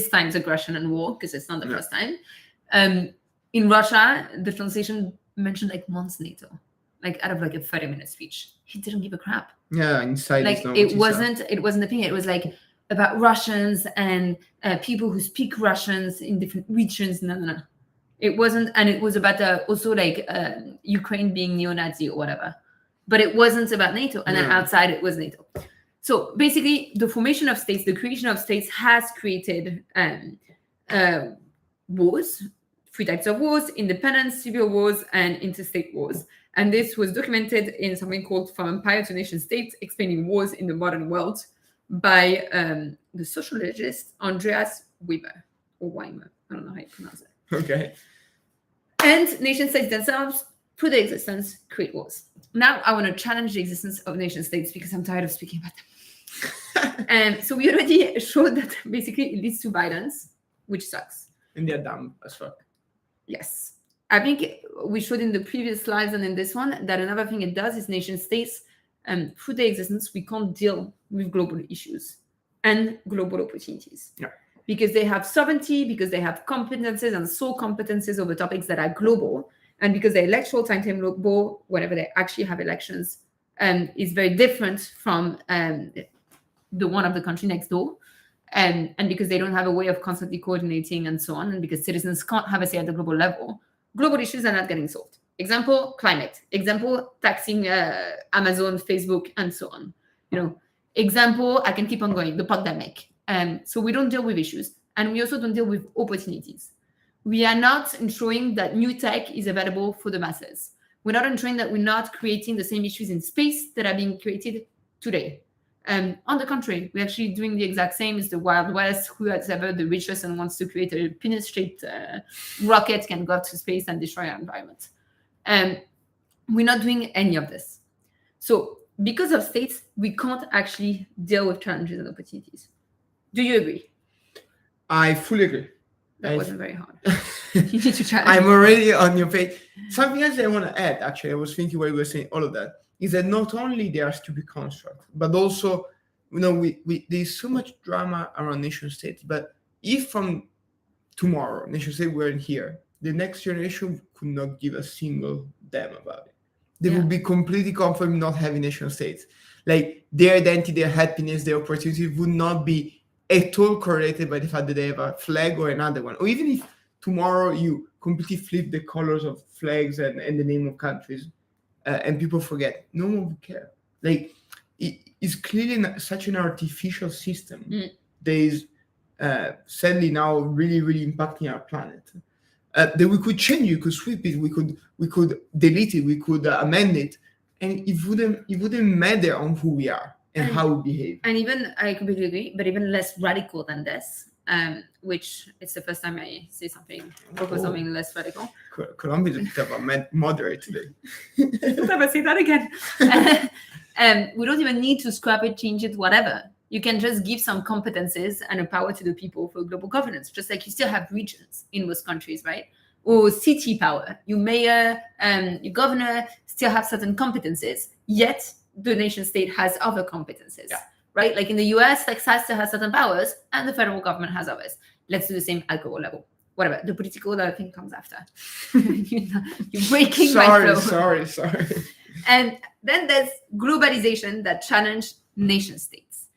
time's aggression and war, because it's not the first time. In Russia, the translation mentioned like months NATO, like out of like a 30-minute speech. He didn't give a crap. Yeah, inside like it wasn't a thing. It was like about Russians and people who speak Russians in different regions. No. It wasn't, and it was about also like Ukraine being neo-Nazi or whatever. But it wasn't about NATO, and then outside it was NATO. So basically, the formation of states, the creation of states, has created wars. Three types of wars: independent, civil wars, and interstate wars. And this was documented in something called From Empire to Nation State, Explaining Wars in the Modern World, by the sociologist Andrea Weber, or Weimer. I don't know how you pronounce it. Okay. And nation states themselves, through their existence, create wars. Now I want to challenge the existence of nation states because I'm tired of speaking about them. And so we already showed that basically it leads to violence, which sucks. And they're dumb as fuck. Yes. I think we showed in the previous slides and in this one that another thing it does is nation states, through their existence, we can't deal with global issues and global opportunities. Yeah. Because they have sovereignty, because they have competences and sole competences over topics that are global, and because the electoral timetable, whenever they actually have elections, is very different from the one of the country next door. And because they don't have a way of constantly coordinating and so on, and because citizens can't have a say at the global level, global issues are not getting solved. Example, climate. Example, taxing Amazon, Facebook, and so on. Example, I can keep on going, the pandemic. So we don't deal with issues, and we also don't deal with opportunities. We are not ensuring that new tech is available for the masses. We're not ensuring that we're not creating the same issues in space that are being created today. On the contrary, we're actually doing the exact same as the Wild West. Who has ever the richest and wants to create a penis-shaped rocket can go up to space and destroy our environment. We're not doing any of this. So because of states, we can't actually deal with challenges and opportunities. Do you agree? I fully agree. That wasn't very hard. You need to challenge. I'm already on your page. Something else I want to add, actually, I was thinking while we were saying all of that, is that not only they are stupid constructs, but also, there's so much drama around nation states. But if from tomorrow, nation states weren't here, the next generation could not give a single damn about it. They would be completely comfortable not having nation states. Like their identity, their happiness, their opportunity would not be at all correlated by the fact that they have a flag or another one. Or even if tomorrow you completely flip the colors of flags and the name of countries, and people forget, no one would care. Like it's clearly such an artificial system that is sadly now really, really impacting our planet. That we could change it, we could sweep it, we could delete it, we could amend it, and it wouldn't matter on who we are and how we behave. And even, I completely agree, but even less radical than this, which it's the first time I say something, propose something less radical. Colombe is a bit of a moderate today. Don't ever say that again. We don't even need to scrap it, change it, whatever. You can just give some competences and a power to the people for global governance, just like you still have regions in most countries, right? Or city power. Your mayor, your governor still have certain competences, yet the nation state has other competences, right? Like in the US, Texas still has certain powers and the federal government has others. Let's do the same alcohol level. Whatever, the political that thing comes after. You're breaking my flow. Sorry. And then there's globalization that challenged nation states.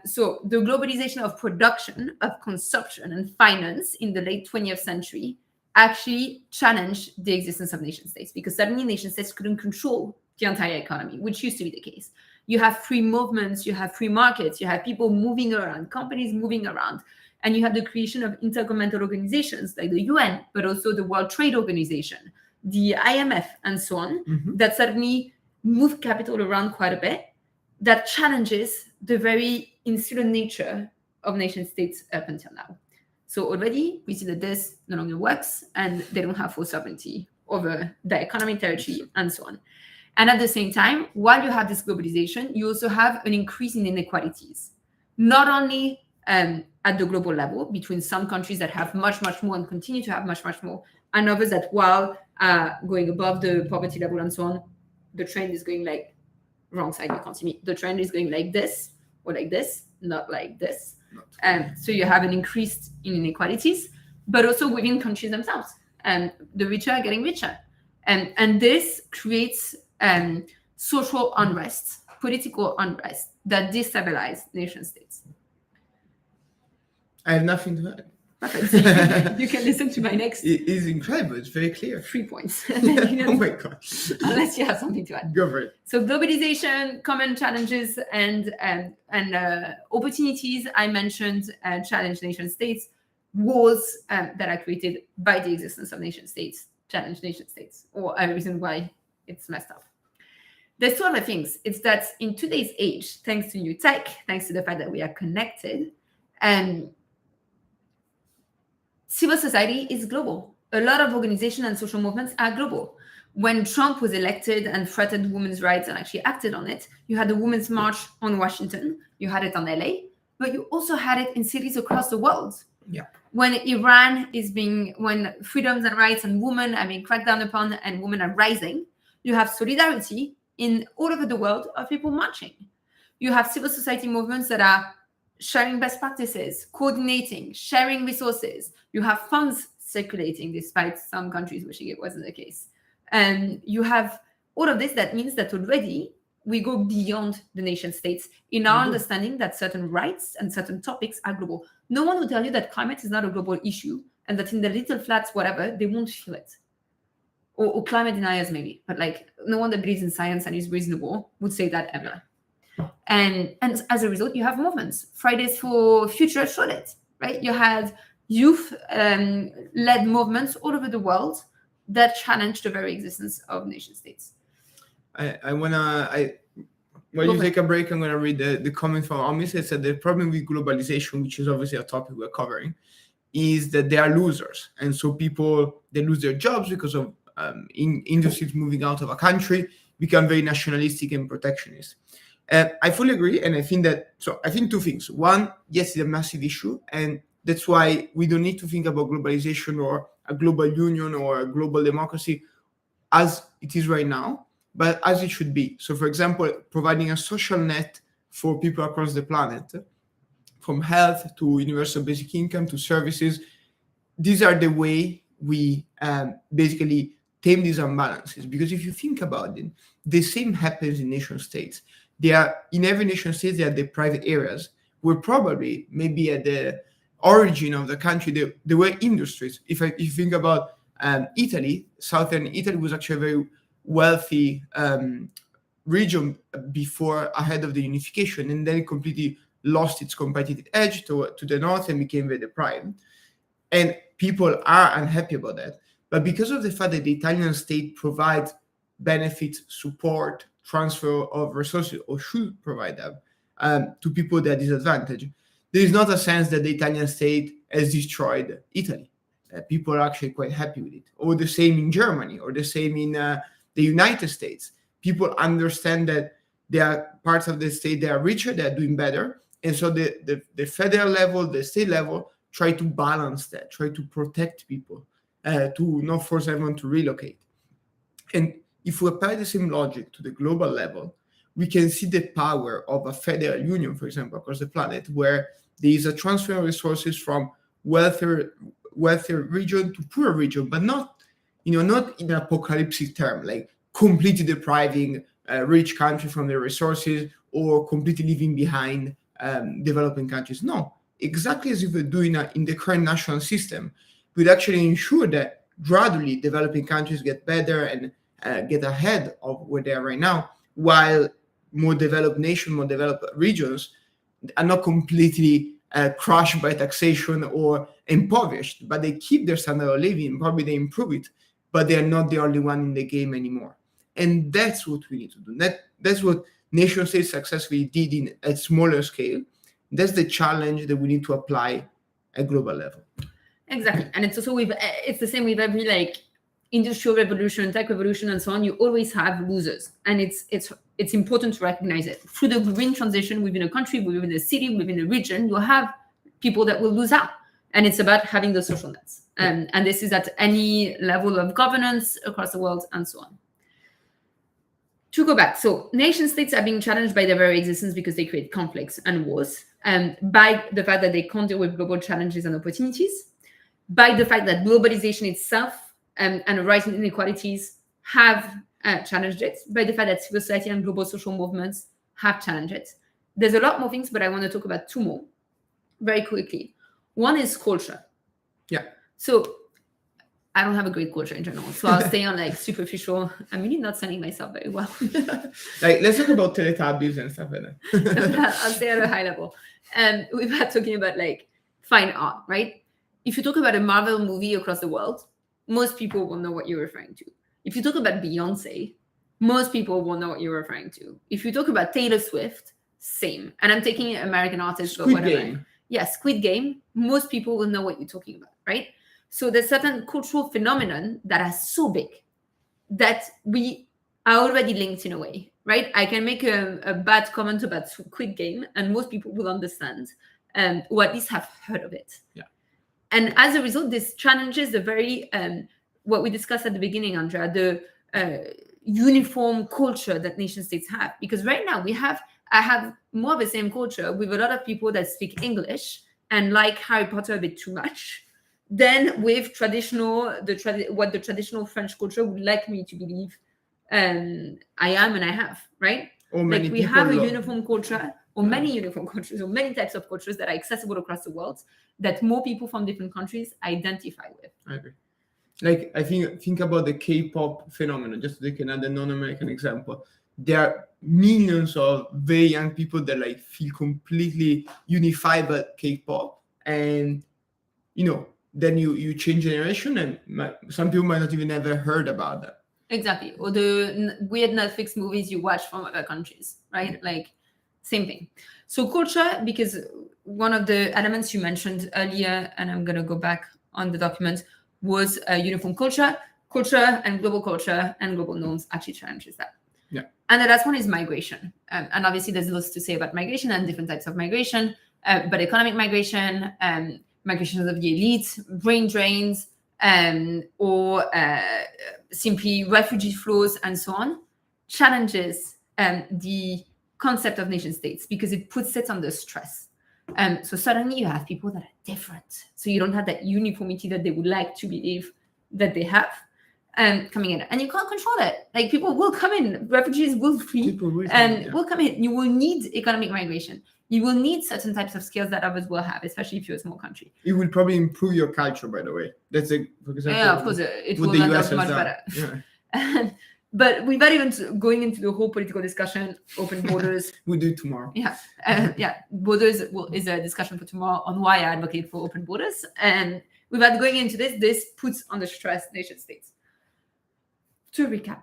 So the globalization of production, of consumption, and finance in the late 20th century actually challenged the existence of nation states, because suddenly nation states couldn't control the entire economy, which used to be the case. You have free movements, you have free markets, you have people moving around, companies moving around, and you have the creation of intergovernmental organizations like the UN, but also the World Trade Organization, the IMF, and so on, that suddenly move capital around quite a bit, that challenges the very insular nature of nation states up until now. So already we see that this no longer works and they don't have full sovereignty over their economic territory and so on. And at the same time, while you have this globalization, you also have an increase in inequalities, not only at the global level between some countries that have much, much more and continue to have much, much more, and others that while going above the poverty level and so on, the trend is going like, wrong side, you can't see me. The trend is going like this or like this, not like this. So you have an increase in inequalities, but also within countries themselves. And the richer are getting richer. And this creates social unrest, political unrest that destabilize nation states. I have nothing to add. Perfect. You can listen to my next. It is incredible. It's very clear. 3 points. Oh my God. Unless you have something to add. Go for it. So globalization, common challenges and opportunities. I mentioned challenge nation states. Wars that are created by the existence of nation states challenge nation states, or a reason why it's messed up. There's two other things. It's that in today's age, thanks to new tech, thanks to the fact that we are connected, civil society is global. A lot of organizations and social movements are global. When Trump was elected and threatened women's rights and actually acted on it, you had the Women's March on Washington, you had it on LA, but you also had it in cities across the world. Yeah. When when freedoms and rights and women are being cracked down upon and women are rising, you have solidarity in all over the world of people marching. You have civil society movements that are sharing best practices, coordinating, sharing resources. You have funds circulating, despite some countries wishing it wasn't the case. And you have all of this. That means that already we go beyond the nation states in our understanding that certain rights and certain topics are global. No one will tell you that climate is not a global issue and that in the little flats, whatever, they won't feel it. Or climate deniers maybe, but like no one that believes in science and is reasonable would say that ever. And as a result, you have movements. Fridays for Future showed it, right? You had youth-led movements all over the world that challenged the very existence of nation states. When you take a break, I'm going to read the comment from Amis. It said the problem with globalization, which is obviously a topic we're covering, is that they are losers. And so they lose their jobs because of industries moving out of a country, become very nationalistic and protectionist. I fully agree. And I think two things. One, yes, it's a massive issue. And that's why we don't need to think about globalization or a global union or a global democracy as it is right now, but as it should be. So, for example, providing a social net for people across the planet, from health to universal basic income to services, these are the way we basically tame these imbalances. Because if you think about it, the same happens in nation states. In every nation state, there are the private areas where probably maybe at the origin of the country, there were industries. If you think about Italy, southern Italy was actually a very wealthy region ahead of the unification, and then it completely lost its competitive edge to the north and became very deprived. And people are unhappy about that. But because of the fact that the Italian state provides benefits, support, transfer of resources, or should provide them to people that are disadvantaged, there is not a sense that the Italian state has destroyed Italy. People are actually quite happy with it. Or the same in Germany, or the same in the United States. People understand that there are parts of the state that are richer, that are doing better. And so the federal level, the state level, try to balance that, try to protect people, to not force everyone to relocate. And if we apply the same logic to the global level, we can see the power of a federal union, for example, across the planet, where there is a transfer of resources from wealthier region to poorer region, but not in an apocalyptic term, like completely depriving rich country from their resources or completely leaving behind developing countries. No, exactly as if we're doing in the current national system, would actually ensure that gradually developing countries get better and get ahead of where they are right now, while more developed nations, more developed regions are not completely crushed by taxation or impoverished, but they keep their standard of living, probably they improve it, but they are not the only one in the game anymore. And that's what we need to do. That's what nation states successfully did in a smaller scale. That's the challenge that we need to apply at global level. Exactly. And it's also it's the same with every like industrial revolution, tech revolution, and so on. You always have losers. And it's important to recognize it. Through the green transition within a country, within a city, within a region, you'll have people that will lose out. And it's about having the social nets. And this is at any level of governance across the world and so on. To go back, so nation states are being challenged by their very existence because they create conflicts and wars, by the fact that they can't deal with global challenges and opportunities, by the fact that globalization itself and rising inequalities have challenged it, by the fact that civil society and global social movements have challenged it. There's a lot more things, but I want to talk about two more very quickly. One is culture. Yeah. So I don't have a great culture in general, so I'll stay on like superficial. I'm really not selling myself very well. Like, let's talk about Teletubbies and stuff like that. I'll stay at a high level. And we've been talking about like fine art, right? If you talk about a Marvel movie across the world, most people will know what you're referring to. If you talk about Beyonce, most people will know what you're referring to. If you talk about Taylor Swift, same. And I'm taking American artists or whatever. Game. Yeah, Squid Game, most people will know what you're talking about, right? So there's certain cultural phenomenon that are so big that we are already linked in a way, right? I can make a bad comment about Squid Game and most people will understand or at least have heard of it. Yeah. And as a result, this challenges the very, what we discussed at the beginning, Andrea, the uniform culture that nation states have. Because right now I have more of the same culture with a lot of people that speak English and like Harry Potter a bit too much than with what the traditional French culture would like me to believe I am and I have, right? Like we have a uniform culture or many uniform cultures or many types of cultures that are accessible across the world that more people from different countries identify with. I agree. Like, I think about the K-pop phenomenon, just to take another non-American example. There are millions of very young people that like feel completely unified by K-pop, and then you change generation, and some people might not even ever heard about that. Exactly, or the weird Netflix movies you watch from other countries, right? Like, same thing. So culture, because one of the elements you mentioned earlier, and I'm gonna go back on the document, was uniform culture and global norms actually challenges that. Yeah. And the last one is migration. And obviously there's lots to say about migration and different types of migration, but economic migration, migrations of the elite, brain drains, or simply refugee flows and so on, challenges the concept of nation states because it puts it under stress. So suddenly you have people that are different. So you don't have that uniformity that they would like to believe that they have coming in. And you can't control it. Like, people will come in, refugees will flee, will come in. You will need economic migration. You will need certain types of skills that others will have, especially if you're a small country. It will probably improve your culture, by the way. That's for example. Yeah, of course, it will not be much better. Yeah. But without even going into the whole political discussion, open borders. We'll do it tomorrow. Yeah. Borders is a discussion for tomorrow on why I advocate for open borders. And without going into this puts under stress nation states. To recap,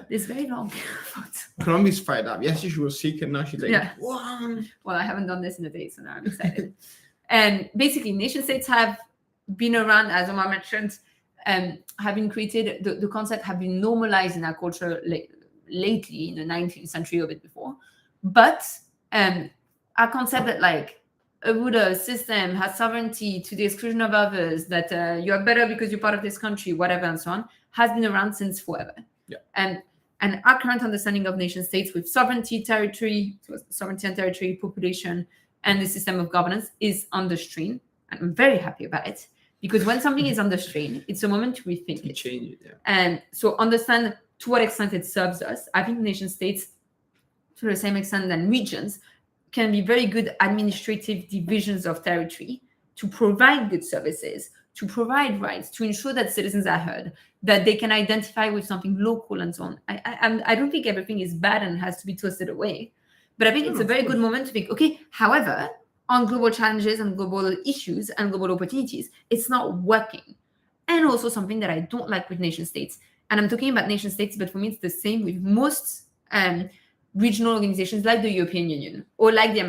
it's very long. Colombe is fired up. Yesterday she was sick and now she's like, Whoa. Well, I haven't done this in a day, so now I'm excited. And basically, nation states have been around, as Omar mentioned, have been created, the concept have been normalized in our culture lately in the 19th century or a bit before. But our concept that like a Buddha system has sovereignty to the exclusion of others, that you are better because you're part of this country, whatever, and so on, has been around since forever. Yeah. And our current understanding of nation states with sovereignty, and territory, population, and the system of governance is under strain. And I'm very happy about it, because when something is under strain, it's a moment to rethink it. Change it, yeah. And so understand to what extent it serves us. I think nation states, to the same extent than regions, can be very good administrative divisions of territory to provide good services, to provide rights, to ensure that citizens are heard, that they can identify with something local and so on. I don't think everything is bad and has to be twisted away, but I think it's a very good moment to think, okay, however, on global challenges and global issues and global opportunities, it's not working. And also something that I don't like with nation states, and I'm talking about nation states, but for me it's the same with most regional organizations like the European Union or like the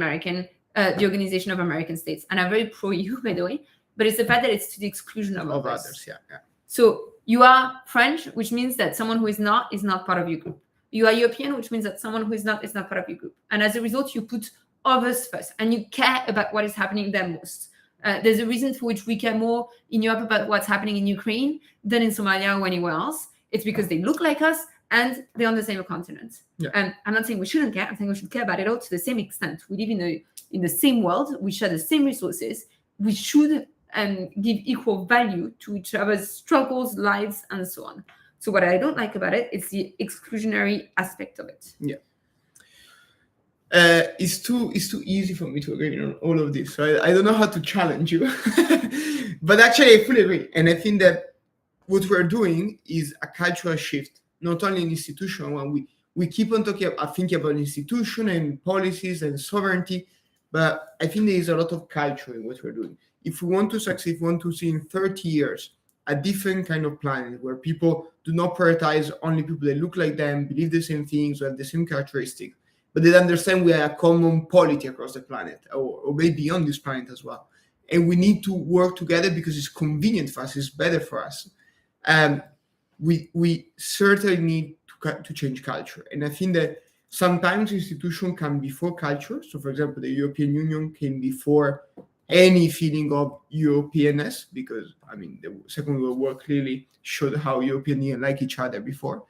Organization of American States. And I'm very pro-EU, by the way, but it's the fact that it's to the exclusion of others. Yeah. So you are French, which means that someone who is not part of your group. You are European, which means that someone who is not part of your group. And as a result, you put others first and you care about what is happening there most. There's a reason for which we care more in Europe about what's happening in Ukraine than in Somalia or anywhere else. It's because they look like us and they're on the same continent. Yeah. And I'm not saying we shouldn't care. I'm saying we should care about it all to the same extent. We live in the same world. We share the same resources. We should give equal value to each other's struggles, lives, and so on. So what I don't like about it is the exclusionary aspect of it. Yeah. It's too easy for me to agree on all of this. So I don't know how to challenge you. But actually, I fully agree. And I think that what we're doing is a cultural shift, not only in institutional one. We keep on thinking about institution and policies and sovereignty, but I think there is a lot of culture in what we're doing. If we want to succeed, if we want to see in 30 years a different kind of planet where people do not prioritize only people that look like them, believe the same things, or have the same characteristics, but they understand we are a common polity across the planet, or maybe beyond this planet as well. And we need to work together because it's convenient for us, it's better for us. We certainly need to change culture. And I think that sometimes institutions come before culture. So, for example, the European Union came before any feeling of Europeanness, because, I mean, the Second World War clearly showed how European Union like each other before.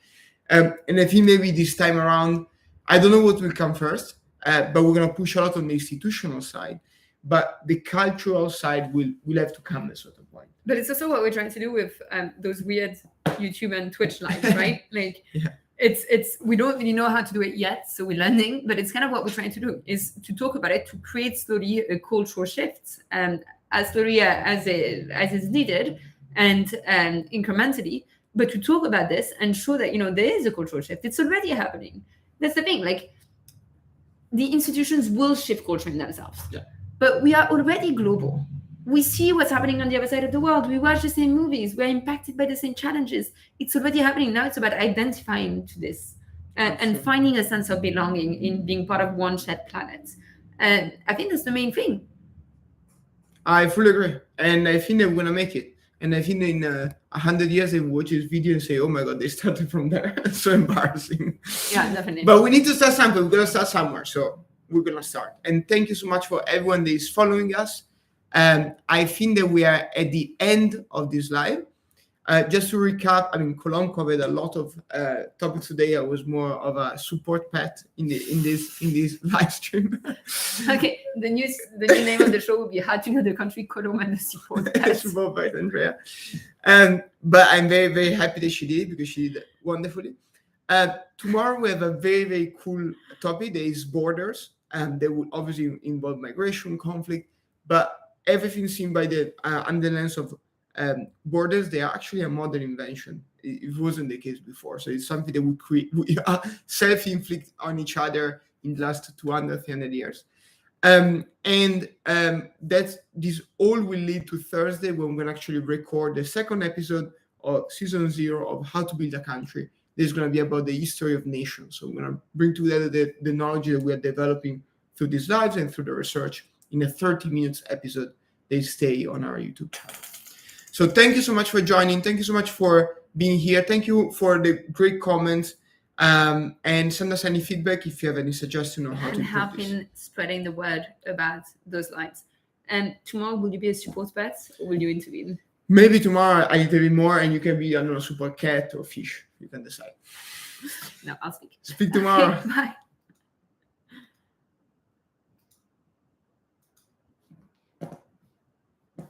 And I think maybe this time around, I don't know what will come first, but we're going to push a lot on the institutional side. But the cultural side will have to come at a certain point. But it's also what we're trying to do with those weird YouTube and Twitch lives, right? Like, yeah. It's we don't really know how to do it yet, so we're learning. But it's kind of what we're trying to do, is to talk about it, to create slowly a cultural shift, as slowly as is needed, and incrementally. But to talk about this and show that there is a cultural shift. It's already happening. That's the thing. Like, the institutions will shift culture in themselves. Yeah. But we are already global. We see what's happening on the other side of the world. We watch the same movies. We're impacted by the same challenges. It's already happening. Now it's about identifying to this and finding a sense of belonging in being part of one shared planet. And I think that's the main thing. I fully agree. And I think that we're going to make it. And I think that in 100 years, they will watch this video and say, oh my God, they started from there. It's so embarrassing. Yeah, definitely. But we need to start something. We're going to start somewhere. So we're going to start. And thank you so much for everyone that is following us. I think that we are at the end of this live. Just to recap, I mean, Colombe covered a lot of topics today. I was more of a support pet in this live stream. Okay, the new name of the show will be "How to Know the Country, Colombe and the Support Pet." Support pet, Andrea. But I'm very, very happy that she did, because she did wonderfully. Tomorrow we have a very, very cool topic. There is borders, and they will obviously involve migration, conflict, but everything seen by the under the lens of borders, they are actually a modern invention. It wasn't the case before. So it's something that we self-inflict on each other in the last 200, 300 years. This all will lead to Thursday, when we're going to actually record the second episode of season 0 of How to Build a Country. This is going to be about the history of nations. So we're going to bring together the knowledge that we are developing through these lives and through the research in a 30 minutes episode. They stay on our YouTube channel. So thank you so much for joining. Thank you so much for being here. Thank you for the great comments. And send us any feedback if you have any suggestion on how to and improve help this. in spreading the word about those lines. And tomorrow, will you be a support pet or will you intervene? Maybe tomorrow a little bit more, and you can be, I don't know, support cat or fish. You can decide. No, I'll speak. Speak tomorrow. Okay, bye.